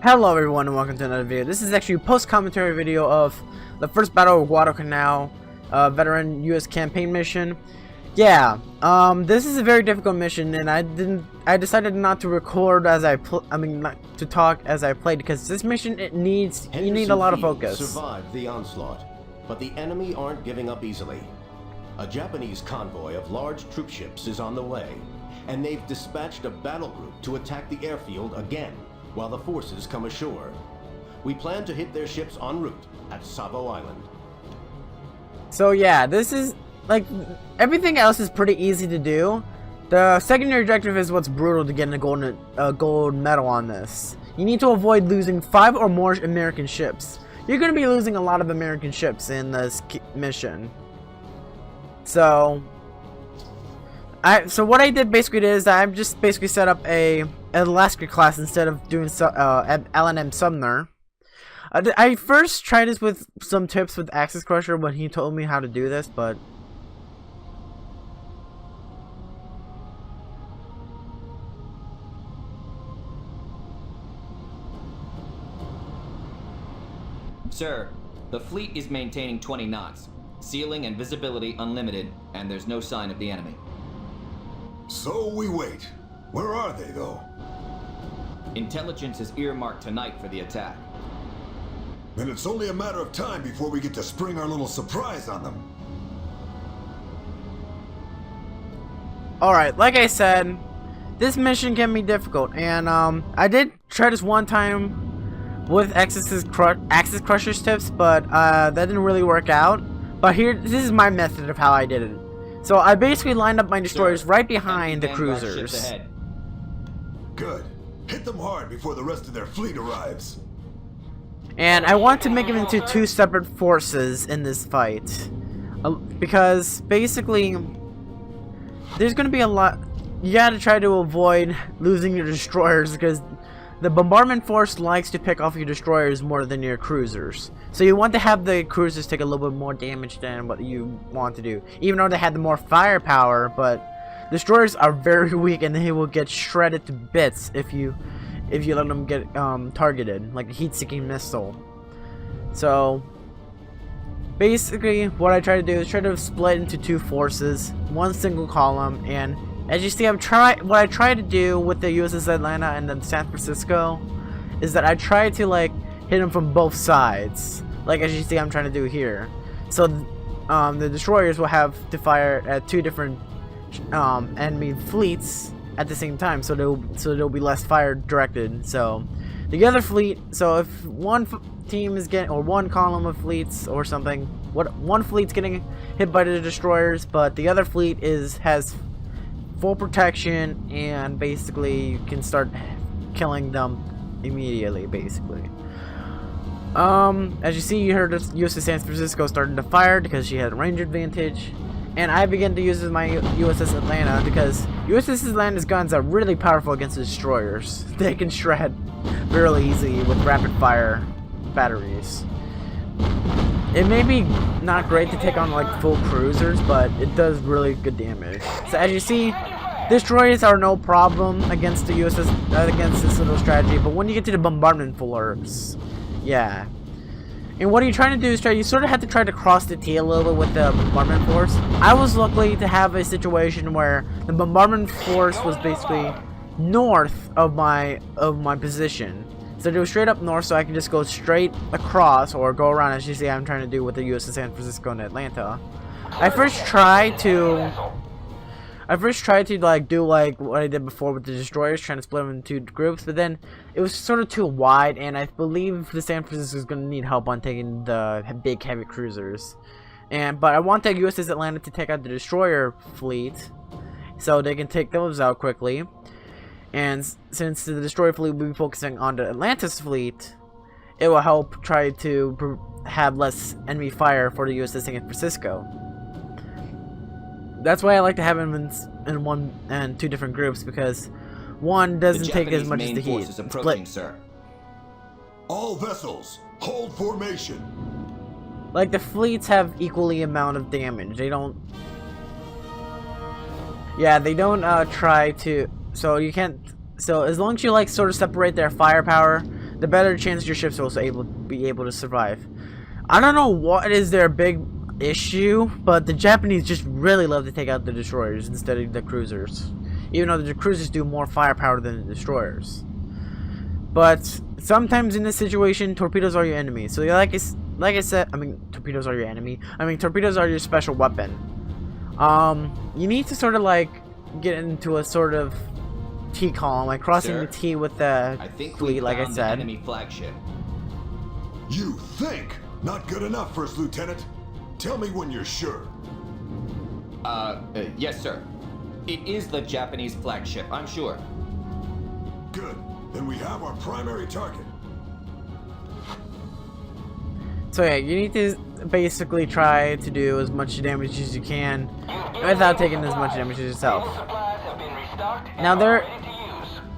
Hello everyone and welcome to another video. This is actually a post-commentary video of the first battle of Guadalcanal, veteran US campaign mission. Yeah, this is a very difficult mission, and I decided not to record as not to talk as I played, because this mission, you need a lot of focus. Survived the onslaught, but the enemy aren't giving up easily. A Japanese convoy of large troop ships is on the way, and they've dispatched a battle group to attack the airfield again, while the forces come ashore. We plan to hit their ships en route at Savo Island. So yeah, this is, like, everything else is pretty easy to do. The secondary objective is what's brutal to get a gold medal on this. You need to avoid losing 5 or more American ships. You're going to be losing a lot of American ships in this mission. So what I did basically is I just basically set up a Alaska class instead of doing LNM Sumner. I first tried this with some tips with Axis Crusher when he told me how to do this, but Sir, the fleet is maintaining 20 knots, ceiling and visibility unlimited, and there's no sign of the enemy. So we wait. Where are they, though? Intelligence is earmarked tonight for the attack. Then it's only a matter of time before we get to spring our little surprise on them. alright, like I said, this mission can be difficult, and I did try this one time with Axis Crusher's tips, but that didn't really work out. But this is my method of how I did it. So I basically lined up my destroyers right behind the cruisers. Good. Hit them hard before the rest of their fleet arrives. And I want to make them into 2 separate forces in this fight. Because basically, there's going to be a lot. You got to try to avoid losing your destroyers, because the bombardment force likes to pick off your destroyers more than your cruisers. So you want to have the cruisers take a little bit more damage than what you want to do. Even though they had the more firepower, but destroyers are very weak and they will get shredded to bits if you let them get targeted, like a heat-seeking missile. So basically what I try to do is try to split into 2 forces, 1 single column, and as you see, what I try to do with the USS Atlanta and then San Francisco is that I try to, like, hit them from both sides, like as you see I'm trying to do here. So the destroyers will have to fire at 2 different enemy fleets at the same time, so there'll be less fire directed. So the other fleet, so if one team is getting, or 1 column of fleets or something, one fleet's getting hit by the destroyers, but the other fleet has full protection, and basically you can start killing them immediately, basically. As you see, you heard USS San Francisco starting to fire because she had a range advantage, and I began to use my USS Atlanta because USS Atlanta's guns are really powerful against the destroyers. They can shred really easily with rapid fire batteries. It may be not great to take on like full cruisers, but it does really good damage. So as you see, destroyers are no problem against the against this little strategy, but when you get to the bombardment force, yeah. And what are you trying to do is you sort of have to try to cross the T a little bit with the bombardment force. I was lucky to have a situation where the bombardment force was basically north of my position. So they were straight up north, so I can just go straight across or go around, as you see I'm trying to do with the USS San Francisco and Atlanta. I first tried to like do like what I did before with the destroyers, trying to split them into 2 groups, but then it was sort of too wide, and I believe the San Francisco is going to need help on taking the big heavy cruisers. But I want the USS Atlanta to take out the destroyer fleet, so they can take those out quickly. And since the destroyer fleet will be focusing on the Atlantis fleet, it will help try to have less enemy fire for the USS San Francisco. That's why I like to have them in 1 and 2 different groups, because one doesn't take as much as the heat. Is approaching, sir. All vessels, hold formation. Like, the fleets have equally amount of damage. They don't. Yeah, they don't try to. So you can't. So as long as you like sort of separate their firepower, the better chance your ships will also be able to survive. I don't know what is their big issue, but the Japanese just really love to take out the destroyers instead of the cruisers, even though the cruisers do more firepower than the destroyers. But sometimes in this situation, torpedoes are your enemy. So like I said, I mean, torpedoes are your enemy. I mean, torpedoes are your special weapon. You need to sort of like get into a sort of T column, like crossing Sir, the T with the I think fleet, we like I found the said. enemy flagship. You think? Not good enough, First Lieutenant? Tell me when you're sure. Yes, sir. It is the Japanese flagship, I'm sure. Good. Then we have our primary target. So yeah, you need to basically try to do as much damage as you can without taking as much damage as yourself. Now there,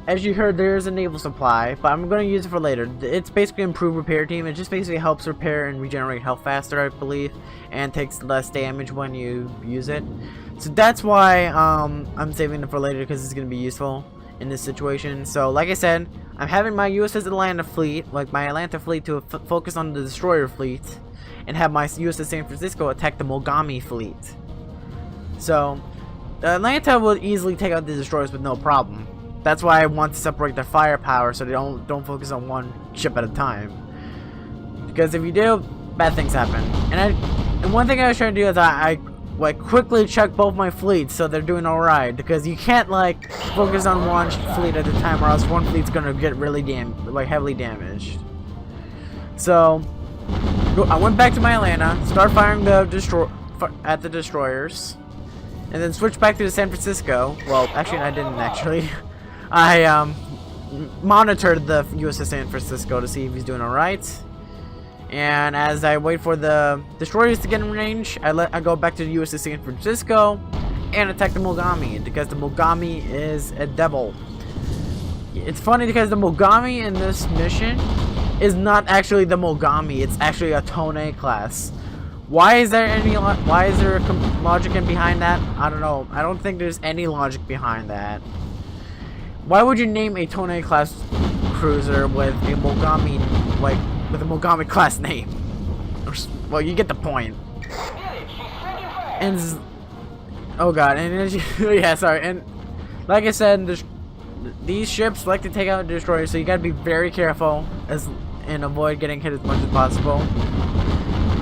as you heard, there is a naval supply, but I'm going to use it for later. It's basically improved repair team. It just basically helps repair and regenerate health faster, I believe, and takes less damage when you use it. So that's why I'm saving it for later, because it's going to be useful in this situation. So like I said, I'm having my USS Atlanta fleet, like my Atlanta fleet, to focus on the destroyer fleet, and have my USS San Francisco attack the Mogami fleet. So the Atlanta will easily take out the destroyers with no problem. That's why I want to separate their firepower so they don't focus on one ship at a time. Because if you do, bad things happen. And one thing I was trying to do is I like quickly check both my fleets so they're doing alright, because you can't like focus on one fleet at a time, or else one fleet's gonna get really heavily damaged. So I went back to my Atlanta, start firing at the destroyers, and then switch back to the San Francisco. Well, actually I didn't actually. I monitored the USS San Francisco to see if he's doing alright. And as I wait for the destroyers to get in range, I go back to the USS San Francisco and attack the Mogami, because the Mogami is a devil. It's funny because the Mogami in this mission is not actually the Mogami, it's actually a Tone class. Why is there logic behind that? I don't know. I don't think there's any logic behind that. Why would you name a Tone class cruiser with a Mogami, like, with a Mogami class name? Well, you get the point. And oh god, and yeah, sorry. And like I said, these ships like to take out destroyers, so you gotta be very careful and avoid getting hit as much as possible.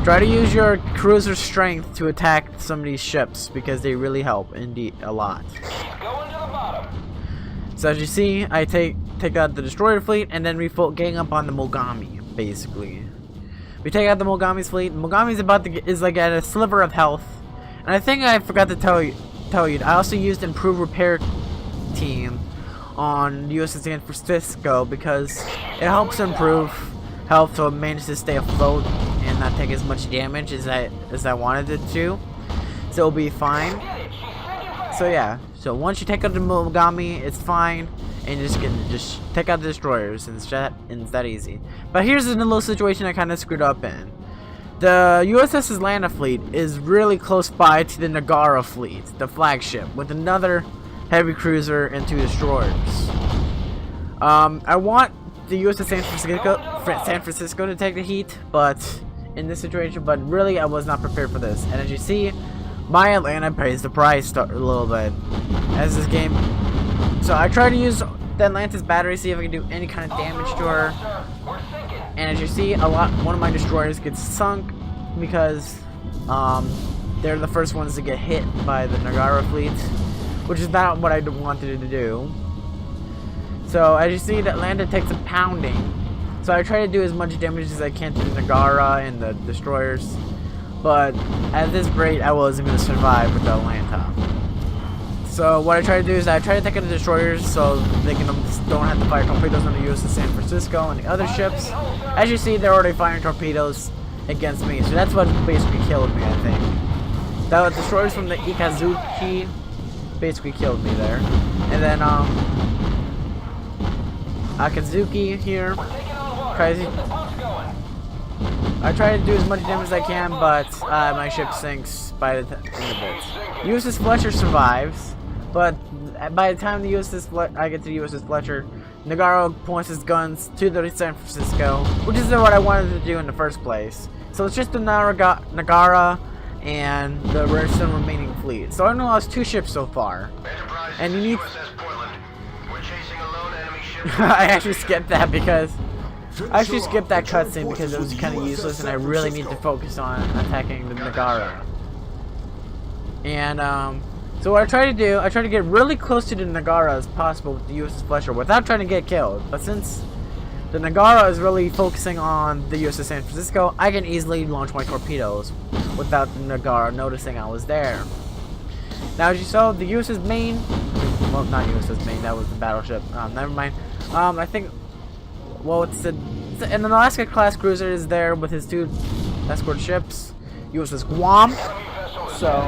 Try to use your cruiser strength to attack some of these ships, because they really help indeed a lot. So as you see, I take out the destroyer fleet, and then we gang up on the Mogami. Basically, we take out the Mogami's fleet. Mogami's is like at a sliver of health, and I think I forgot to tell you. I also used improved repair team on USS San Francisco, because it helps improve health, so it manages to stay afloat and not take as much damage as I wanted it to. So it'll be fine. So yeah. So once you take out the Mogami, it's fine. And you just take out the destroyers, and it's that easy. But here's a little situation I kind of screwed up in. The USS Atlanta fleet is really close by to the Nagara fleet, the flagship, with another heavy cruiser and 2 destroyers. I want the USS San Francisco to take the heat, but in this situation, but really I was not prepared for this. And as you see, my Atlanta pays the price a little bit as this game. So I try to use the Atlanta's battery, see if I can do any kind of damage to her. And as you see, one of my destroyers gets sunk because they're the first ones to get hit by the Nagara fleet, which is not what I wanted it to do. So as you see, the Atlanta takes a pounding. So I try to do as much damage as I can to the Nagara and the destroyers. But at this rate, I wasn't going to survive with the Atlanta. So what I try to do is I try to take out the destroyers so they don't have to fire torpedoes on the USS San Francisco and the other ships. As you see, they're already firing torpedoes against me, so that's what basically killed me, I think. The destroyers from the Ikazuchi basically killed me there. And then Akazuki here. Crazy. I try to do as much damage as I can, but my ship sinks by the end of it. USS Fletcher survives, but by the time I get to the USS Fletcher, Nagara points his guns to the San Francisco, which is what I wanted to do in the first place. So it's just the Nagara and the rest of the remaining fleet. So I only lost 2 ships so far. Enterprise, And you need. USS Portland. We're chasing a lone enemy ship. I actually skipped that because. I actually Finish skipped that off and cutscene join because it forces was with kind of USS useless and I San really need to Francisco. focus on attacking the Nagara. And so what I try to do, I try to get really close to the Nagara as possible with the USS Flagship without trying to get killed. But since the Nagara is really focusing on the USS San Francisco, I can easily launch my torpedoes without the Nagara noticing I was there. Now as you saw, the USS Maine, well not USS Maine, that was the battleship, never mind. I think, well it's an Alaska class cruiser is there with his 2 escort ships, USS Guam, so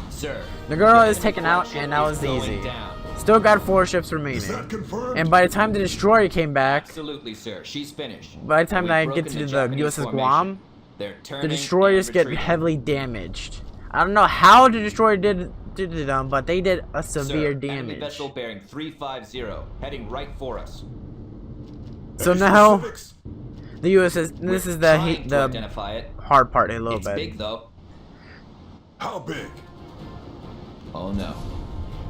Sir. Nagara the is taken enemy out flagship and that is was going easy. down. Still got 4 ships Is remaining. that confirmed? And by the time the destroyer came back, Absolutely, sir. She's finished. by the time We've that I broken get to the Japanese USS formation. Guam, They're the turning destroyers and get retreating. heavily damaged. I don't know how the destroyer did to them, but they did a Sir, severe enemy damage. vessel bearing 350, heading right for us. So Any now specifics? the USS. This is Trying to the identify it. hard part a little It's bit. big though. How big? Oh no.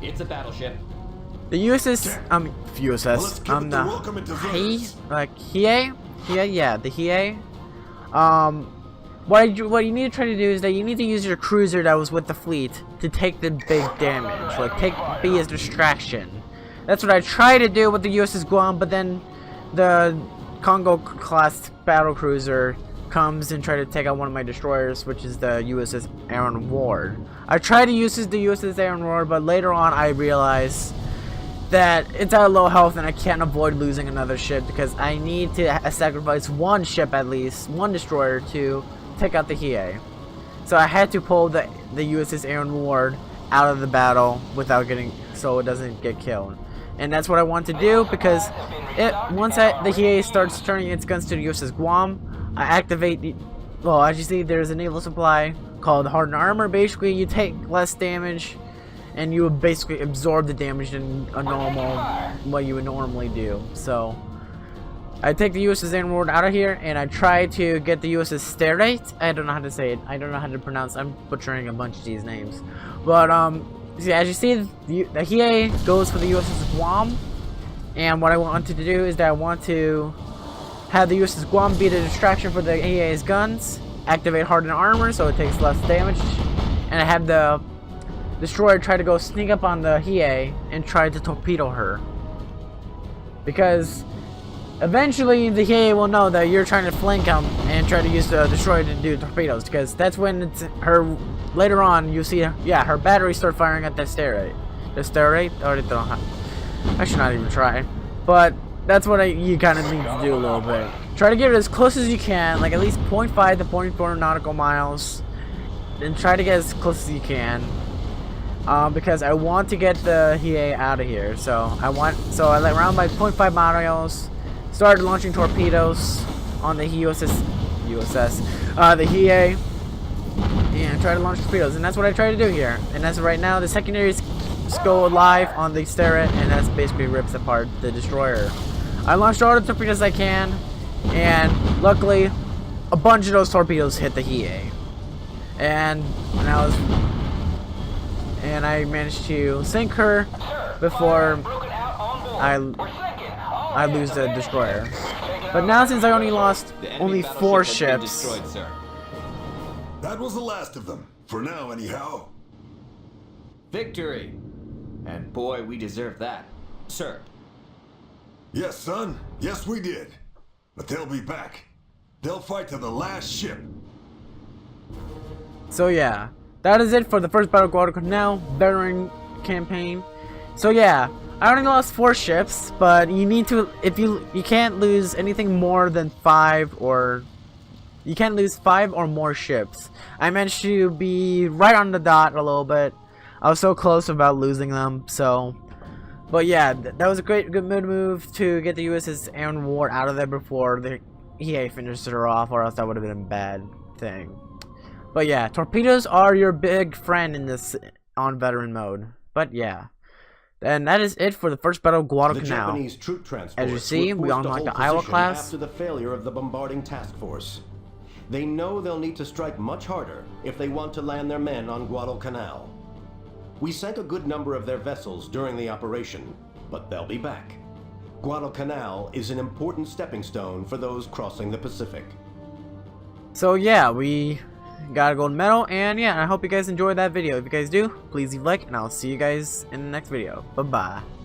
It's a battleship. The USS Well, let's USS give it the welcome into Hiei, visitors. yeah, the Hiei. What you need to try to do is that you need to use your cruiser that was with the fleet to take the big damage, like be as distraction. That's what I try to do with the USS Guam, but then the Congo class battle cruiser comes and try to take out one of my destroyers, which is the USS Aaron Ward. I tried to use the USS Aaron Ward, but later on I realized that it's at low health and I can't avoid losing another ship because I need to sacrifice 1 ship at least, 1 destroyer to take out the Hiei. So I had to pull the USS Aaron Ward out of the battle without getting, so it doesn't get killed. And that's what I want to do because once the Hiei starts turning its guns to the USS Guam, I activate the, well as you see there's a naval supply called hardened armor. Basically you take less damage and you would basically absorb the damage in a normal, what you would normally do. So I take the USS Aaron Ward out of here and I try to get the USS Starlight. I don't know how to say it. I don't know how to pronounce. I'm butchering a bunch of these names. But see, as you see, the Hiei goes for the USS Guam. And what I want to do is that I want to have the USS Guam be the distraction for the Hiei's guns. Activate hardened armor so it takes less damage. And I have the destroyer try to go sneak up on the Hiei and try to torpedo her. Because eventually the Hiei will know that you're trying to flank them and try to use the destroyer to do torpedoes. Because that's when it's her, later on you see, yeah, her battery start firing at the Starlight. The Starlight? Or they don't have, I should not even try. But that's what you kind of need to do a little bit. Try to get it as close as you can, like at least 0.5 to 0.4 nautical miles. And try to get as close as you can. Because I want to get the Hiei out of here. So I around my 0.5 miles, started launching torpedoes on the the Hiei, and try to launch torpedoes. And that's what I try to do here. And as of right now, the secondaries go live on the Starret, and that's basically rips apart the destroyer. I launched all the torpedoes I can, and luckily, a bunch of those torpedoes hit the Hiei. And I managed to sink her before I lose the destroyer. But now since I only lost The enemy only battleship 4 has been ships, destroyed, sir. That was the last of them. For now, anyhow. Victory! And boy, we deserve that. Sir, Yes, son. Yes, we did. But they'll be back. They'll fight to the last ship. so yeah, that is it for the first Battle of Guadalcanal veteran campaign. So yeah, I only lost 4 ships, but you need to, if you can't lose anything more than 5 or you can't lose 5 or more ships. I managed to be right on the dot a little bit. I was so close about losing them, so. But yeah, that was a good move to get the USS Aaron Ward out of there before the EA finished her off, or else that would have been a bad thing. But yeah, torpedoes are your big friend in this on veteran mode. But yeah, And that is it for the first battle of The Guadalcanal. Japanese troop transports As you see, were we forced to unlocked hold the Iowa position class. after the failure of the bombarding task force. They know they'll need to strike much harder if they want to land their men on Guadalcanal. We sank a good number of their vessels during the operation, but they'll be back. Guadalcanal is an important stepping stone for those crossing the Pacific. So yeah, we got a gold medal, and yeah, I hope you guys enjoyed that video. If you guys do, please leave a like, and I'll see you guys in the next video. Bye bye.